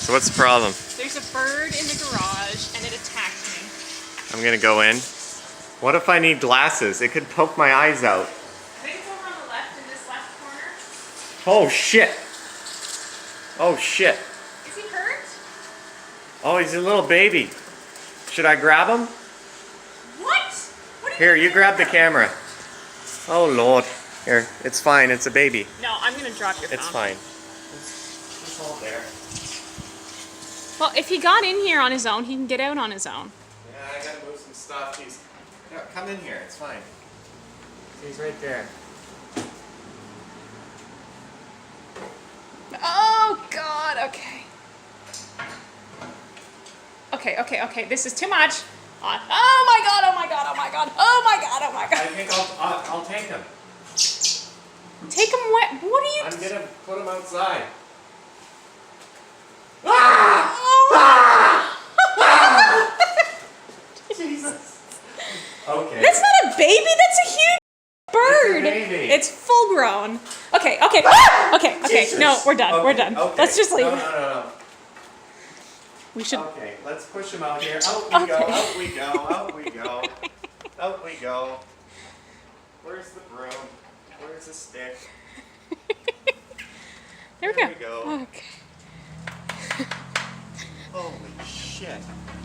So what's the problem? There's a bird in the garage and it attacked me. I'm gonna go in. What if I need glasses? It could poke my eyes out. I think it's over on the left in this left corner. Oh shit! Oh shit! Is he hurt? Oh, he's a little baby. Should I grab him? What? What are Here, you grab the camera. Oh lord. Here, it's fine. It's a baby. No, I'm gonna drop your phone. It's fine. Just hold there. Well, if he got in here on his own, he can get out on his own. Yeah, I gotta move some stuff. No, come in here. It's fine. He's right there. Oh God. Okay. Okay. This is too much. Oh my God. Oh my God. Oh my God. Oh my God. Oh my I God. think I'll take him. Take him where? What are you? I'm gonna put him outside. Jesus. Okay. That's not a baby. That's a huge bird. It's a baby. It's full grown. Okay. Okay. Jesus. No, we're done. We're Okay, done. okay. Let's just leave. No. We should. Okay, let's push him out here. Out we go. Okay. Out we go. Out we go. Out we go. Where's the broom? Where's the stick? There we we go. Okay. Holy shit.